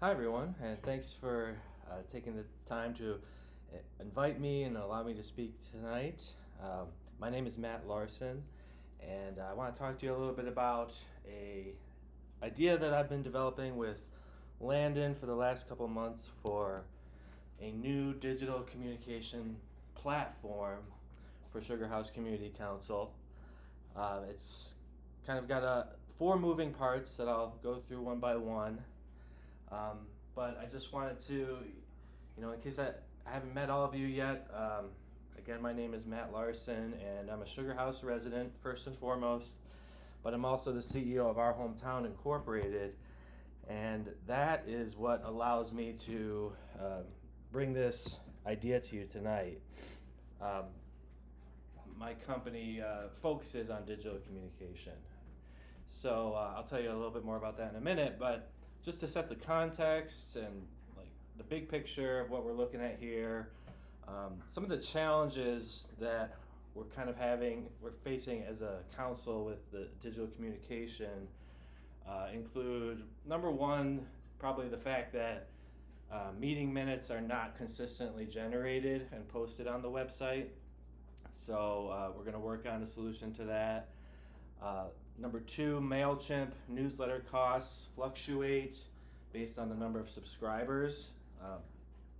Hi, everyone, and thanks for taking the time to invite me and allow me to speak tonight. My name is Matt Larson, and I want to talk to you a little bit about a idea that I've been developing with Landon for the last couple months for a new digital communication platform for Sugar House Community Council. It's kind of got four moving parts that I'll go through one by one. But I just wanted to, in case I haven't met all of you yet, again, my name is Matt Larson, and I'm a Sugar House resident, first and foremost, but I'm also the CEO of Our Hometown Incorporated, and that is what allows me to bring this idea to you tonight. My company focuses on digital communication. So I'll tell you a little bit more about that in a minute, but just to set the context and like the big picture of what we're looking at here, some of the challenges that we're facing as a council with the digital communication include number one, probably the fact that meeting minutes are not consistently generated and posted on the website. So we're going to work on a solution to that. Number two, MailChimp newsletter costs fluctuate based on the number of subscribers.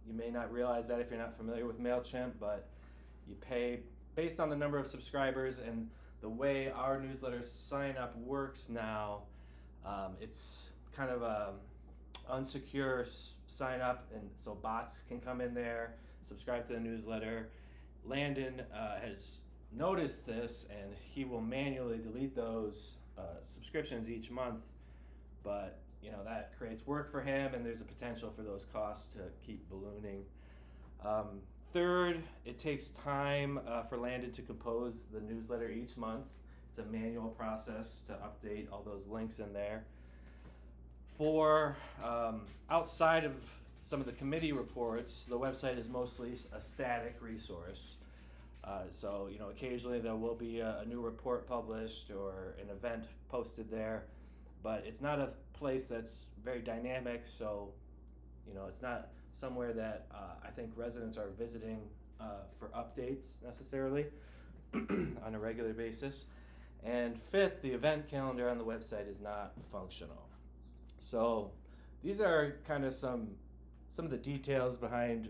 You may not realize that if you're not familiar with MailChimp, but you pay based on the number of subscribers, and the way our newsletter sign up works now, it's kind of a unsecure sign up, and so bots can come in there, subscribe to the newsletter. Landon has noticed this, and he will manually delete those subscriptions each month, but that creates work for him, and there's a potential for those costs to keep ballooning. Third, it takes time for Landon to compose the newsletter each month. It's a manual process to update all those links in there. Four, outside of some of the committee reports, the website is mostly a static resource. So occasionally there will be a new report published or an event posted there, but it's not a place that's very dynamic. So it's not somewhere that I think residents are visiting for updates necessarily on a regular basis. And fifth, the event calendar on the website is not functional. So these are kind of some of the details behind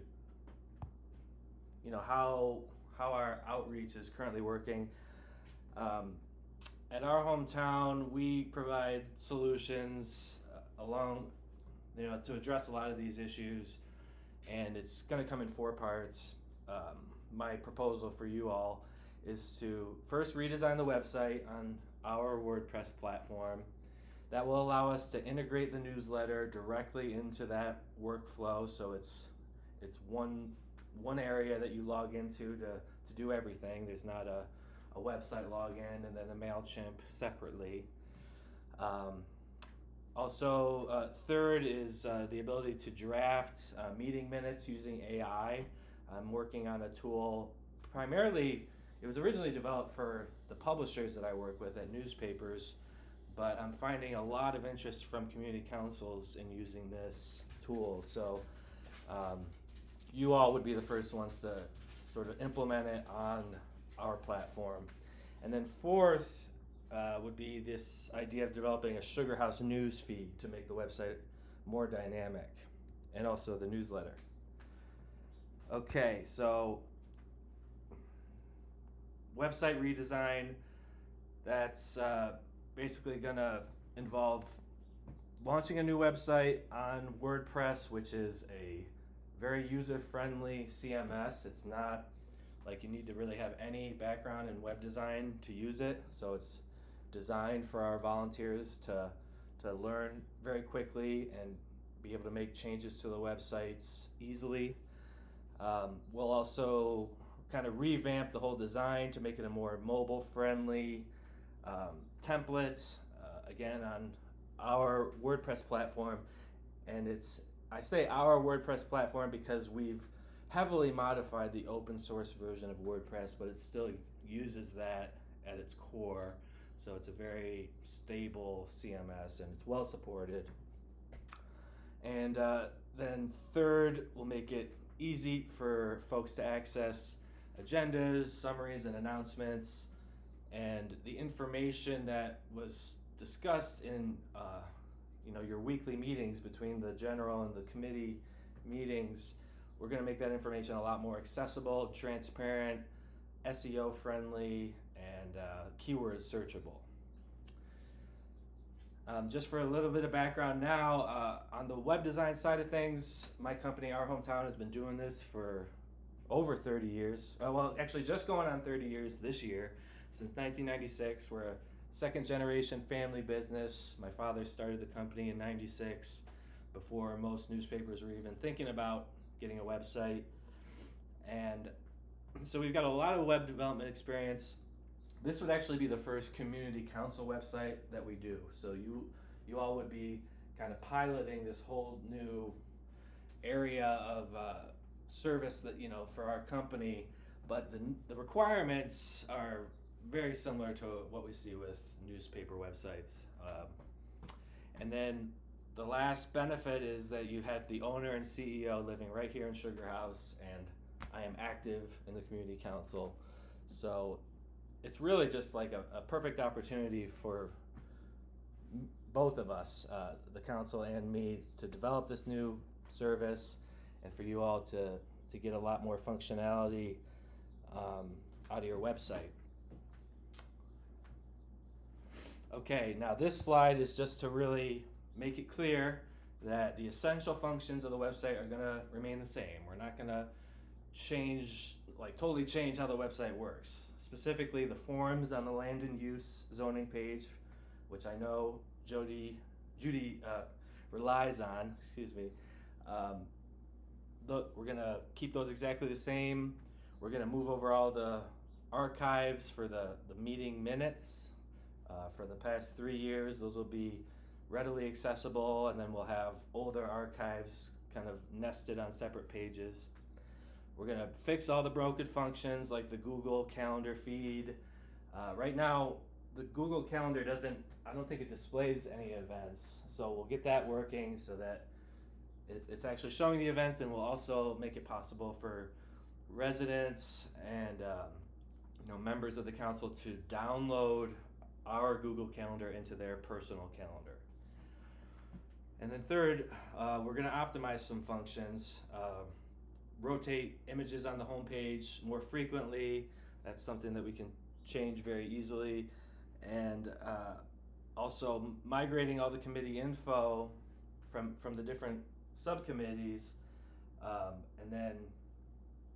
how our outreach is currently working. At Our Hometown, we provide solutions to address a lot of these issues, and it's going to come in four parts. My proposal for you all is to first redesign the website on our WordPress platform. That will allow us to integrate the newsletter directly into that workflow, so it's one area that you log into to do everything. There's not a website login and then a MailChimp separately. Also, third is the ability to draft meeting minutes using AI. I'm working on a tool. Primarily, it was originally developed for the publishers that I work with at newspapers, but I'm finding a lot of interest from community councils in using this tool. So you all would be the first ones to sort of implement it on our platform. And then fourth would be this idea of developing a Sugar House news feed to make the website more dynamic, and also the newsletter. Okay, so website redesign, that's basically going to involve launching a new website on WordPress, which is a very user-friendly CMS. It's not like you need to really have any background in web design to use it. So it's designed for our volunteers to learn very quickly and be able to make changes to the websites easily. We'll also kind of revamp the whole design to make it a more mobile-friendly template, again on our WordPress platform. And I say our WordPress platform because we've heavily modified the open source version of WordPress, but it still uses that at its core. So it's a very stable CMS, and it's well supported. And then third, we'll make it easy for folks to access agendas, summaries, and announcements, and the information that was discussed in your weekly meetings between the general and the committee meetings. We're going to make that information a lot more accessible, transparent, SEO friendly, and keyword searchable. Just for a little bit of background now, on the web design side of things, my company, Our Hometown, has been doing this for over 30 years. Well, actually just going on 30 years this year. Since 1996, we're a second generation family business. My father started the company in 96 before most newspapers were even thinking about getting a website. And so we've got a lot of web development experience. This would actually be the first community council website that we do. So you all would be kind of piloting this whole new area of service that, for our company, but the requirements are very similar to what we see with newspaper websites. And then the last benefit is that you have the owner and CEO living right here in Sugar House, and I am active in the community council. So it's really just like a perfect opportunity for both of us, the council and me, to develop this new service, and for you all to get a lot more functionality out of your website. Okay, now this slide is just to really make it clear that the essential functions of the website are going to remain the same. We're not going to totally change how the website works. Specifically, the forms on the land and use zoning page, which I know Judy relies on. We're going to keep those exactly the same. We're going to move over all the archives for the meeting minutes for the past 3 years. Those will be readily accessible, and then we'll have older archives kind of nested on separate pages. We're going to fix all the broken functions like the Google Calendar feed. Right now, the Google Calendar I don't think it displays any events. So we'll get that working so that it's actually showing the events, and we'll also make it possible for residents and members of the council to download our Google Calendar into their personal calendar. And then third, we're going to optimize some functions. Rotate images on the homepage more frequently. That's something that we can change very easily. And also migrating all the committee info from the different subcommittees, and then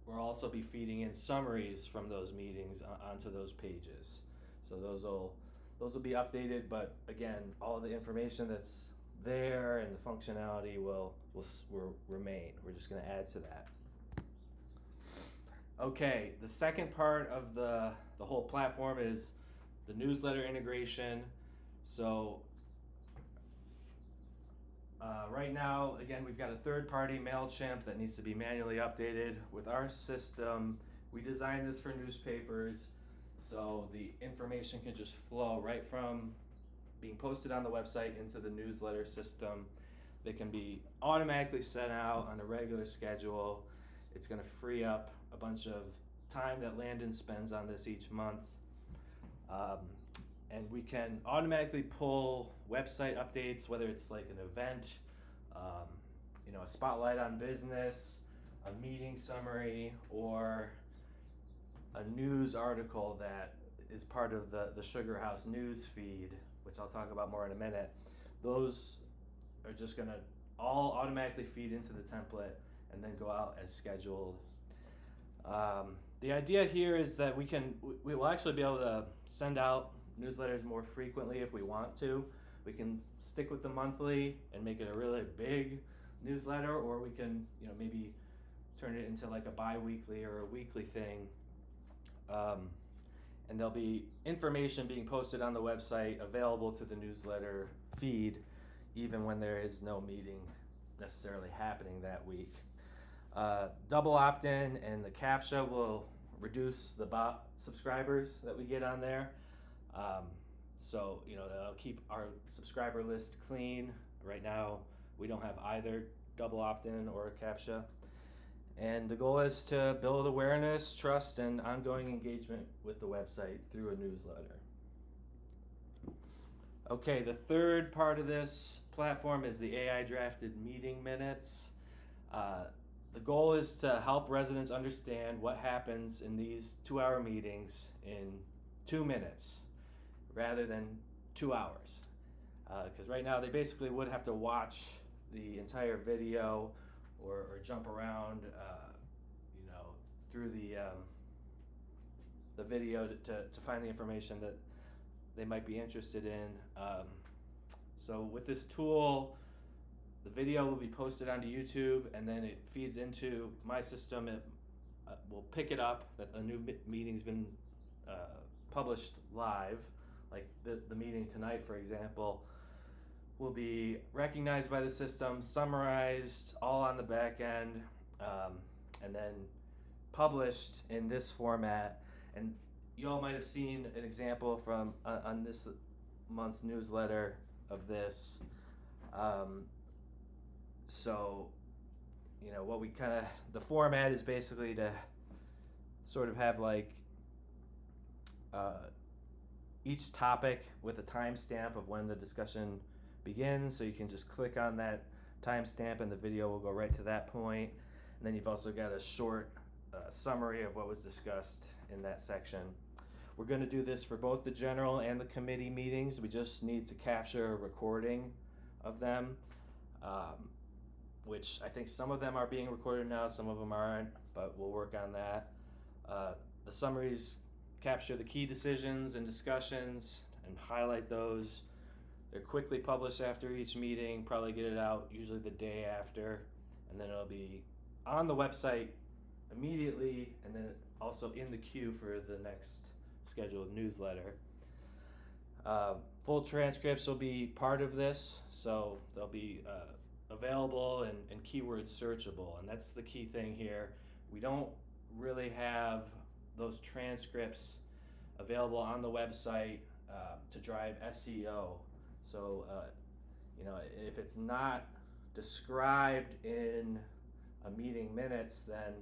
we'll also be feeding in summaries from those meetings onto those pages. So those will be updated, but again, all the information that's there and the functionality will remain. We're just going to add to that. Okay, the second part of the whole platform is the newsletter integration. So right now, again, we've got a third-party MailChimp that needs to be manually updated. With our system, we designed this for newspapers, so the information can just flow right from being posted on the website into the newsletter system. They can be automatically sent out on a regular schedule. It's going to free up a bunch of time that Landon spends on this each month. And we can automatically pull website updates, whether it's like an event, a spotlight on business, a meeting summary, or a news article that is part of the Sugar House news feed, which I'll talk about more in a minute. Those are just going to all automatically feed into the template and then go out as scheduled. The idea here is that we will actually be able to send out newsletters more frequently if we want to. We can stick with the monthly and make it a really big newsletter, or we can maybe turn it into like a bi-weekly or a weekly thing. And there'll be information being posted on the website available to the newsletter feed even when there is no meeting necessarily happening that week. Double opt-in and the CAPTCHA will reduce the bot subscribers that we get on there. So that'll keep our subscriber list clean. Right now We don't have either double opt-in or a CAPTCHA. And the goal is to build awareness, trust, and ongoing engagement with the website through a newsletter. Okay, the third part of this platform is the AI drafted meeting minutes. The goal is to help residents understand what happens in these 2-hour meetings in 2 minutes rather than 2 hours. Because right now they basically would have to watch the entire video or jump around, through the video to find the information that they might be interested in. So with this tool, the video will be posted onto YouTube, and then it feeds into my system. It will pick it up that a new meeting's been published live, like the meeting tonight, for example, will be recognized by the system, summarized all on the back end, and then published in this format. And you all might have seen an example from on this month's newsletter of this. So, what we the format is basically to sort of have like each topic with a timestamp of when the discussion begins, so you can just click on that timestamp and the video will go right to that point. And then you've also got a short summary of what was discussed in that section. We're going to do this for both the general and the committee meetings. We just need to capture a recording of them, which I think some of them are being recorded now, some of them aren't, but we'll work on that. The summaries capture the key decisions and discussions and highlight those. They're quickly published after each meeting, probably get it out usually the day after, and then it'll be on the website immediately, and then also in the queue for the next scheduled newsletter. Full transcripts will be part of this, so they'll be available and keyword searchable, and that's the key thing here. We don't really have those transcripts available on the website to drive SEO. So, if it's not described in a meeting minutes, then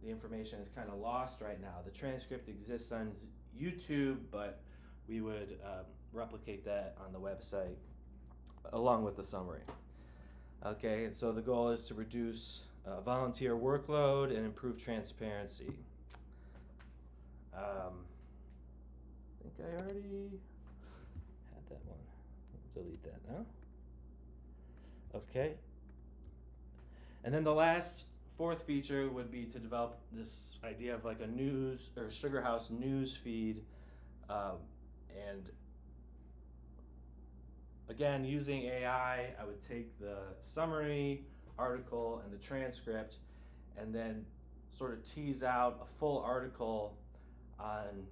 the information is kind of lost right now. The transcript exists on YouTube, but we would replicate that on the website along with the summary. Okay, and so the goal is to reduce volunteer workload and improve transparency. I think I already had that one. Delete that now. Okay. And then the last, fourth feature would be to develop this idea of like a news or Sugar House news feed. And again, using AI, I would take the summary, article, and the transcript, and then sort of tease out a full article on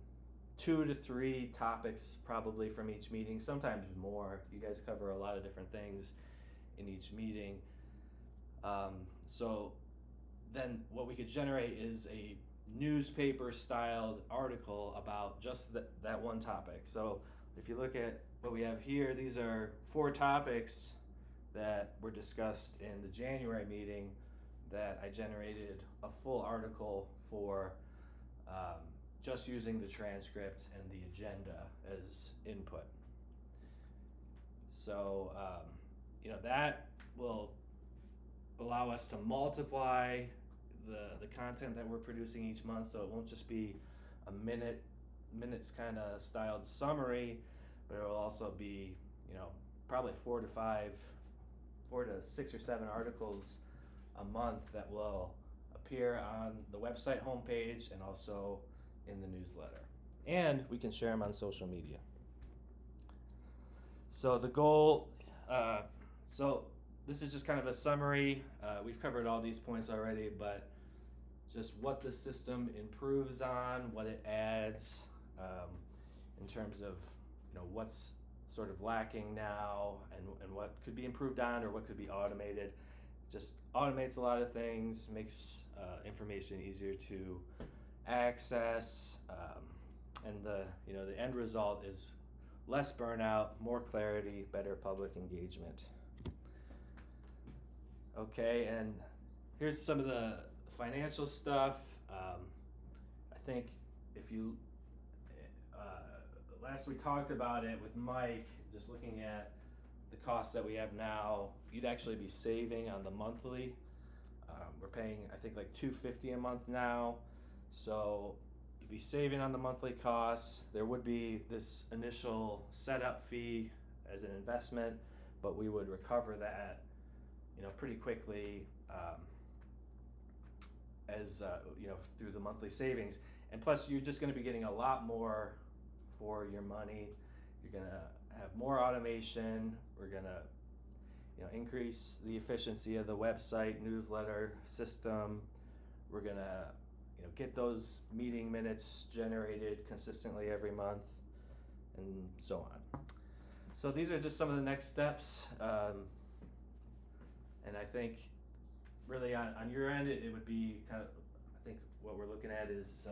2 to 3 topics probably from each meeting, sometimes more. You guys cover a lot of different things in each meeting. So then what we could generate is a newspaper styled article about just that one topic. So if you look at what we have here, these are 4 topics that were discussed in the January meeting that I generated a full article for, just using the transcript and the agenda as input. So, that will allow us to multiply the content that we're producing each month, so it won't just be a minutes kind of styled summary, but it will also be, probably 4 to 6 or 7 articles a month that will appear on the website homepage and also in the newsletter. And we can share them on social media. So the goal, so this is just kind of a summary. We've covered all these points already, but just what the system improves on, what it adds, in terms of what's sort of lacking now and what could be improved on or what could be automated. Just automates a lot of things, makes information easier to access, and the end result is less burnout, more clarity, better public engagement. Okay, and here's some of the financial stuff. I think if you last we talked about it with Mike, just looking at the costs that we have now, you'd actually be saving on the monthly. We're paying, I think, like $250 a month now, so you'd be saving on the monthly costs. There would be this initial setup fee as an investment, but we would recover that, pretty quickly, as through the monthly savings. And plus, you're just going to be getting a lot more for your money. You're going to have more automation. We're going to increase the efficiency of the website, newsletter system. We're going to get those meeting minutes generated consistently every month, and so on. So these are just some of the next steps. And I think really on your end, it would be kind of, I think what we're looking at is,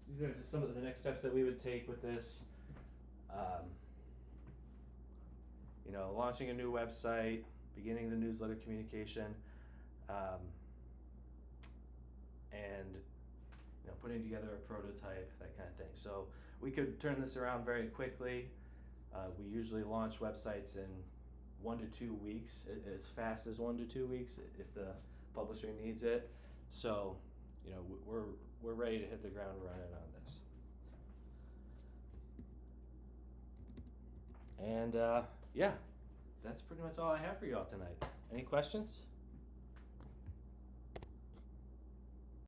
these are just some of the next steps that we would take with this. Launching a new website, beginning the newsletter communication, and putting together a prototype, that kind of thing. So we could turn this around very quickly. We usually launch websites in 1 to 2 weeks, as fast as 1 to 2 weeks if the publisher needs it. So we're ready to hit the ground running on this. And yeah, that's pretty much all I have for you all tonight. Any questions?